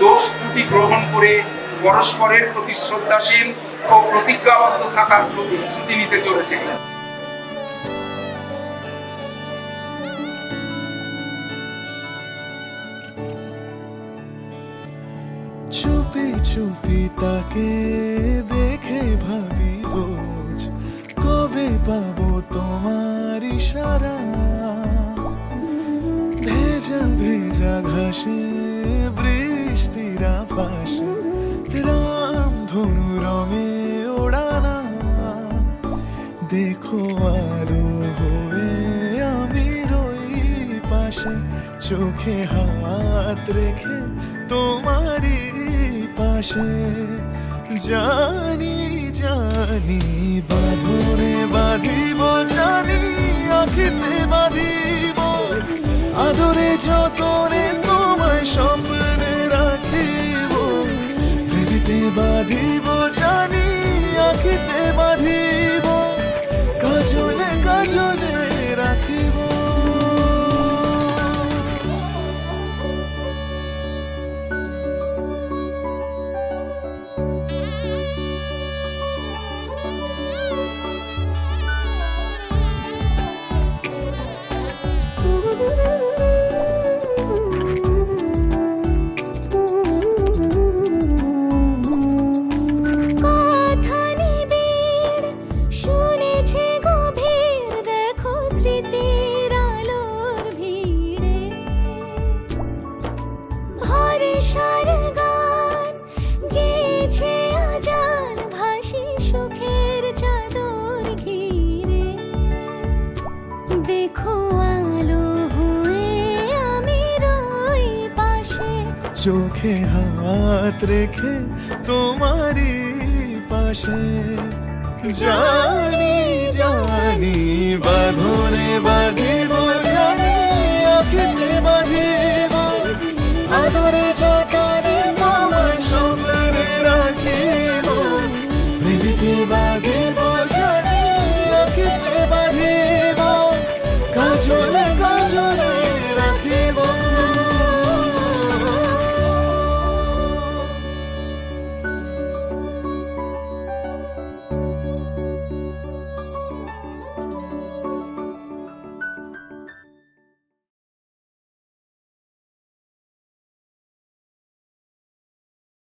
দোষ ত্রুটি গ্রহণ করে পরস্পরের প্রতি শ্রদ্ধাশীল ও প্রতিজ্ঞাবদ্ধ থাকার প্রতিশ্রুতি নিতে চলেছে। চুপি চুপি তাকে দেখে ভাবি রোজ, কবে পাবো তোমার ইশারা। ভেজা ভেজা ঘাসে বৃষ্টির আভাসে রামধনু রঙে ওড়ানা। দেখো আলো হয়ে আমি রই পাশে, চোখে হাত রেখে তোমারই পাশে। জানি জানি বাঁধনে বাঁধিব, জানি আঁখিতে বাঁধিব, আদরে যতনে তোমায় স্বপ্নে রাখিব। প্রেমেতে বাঁধিব, জানি আঁখিতে বাঁধিব, কাজলে কাজলে রাখিব। চোখে হাত রেখে তোমারই পাশে। জানি জানি বাঁধনে বাঁধিব, জানি আঁখিতে বাঁধিব, আদরে যতনে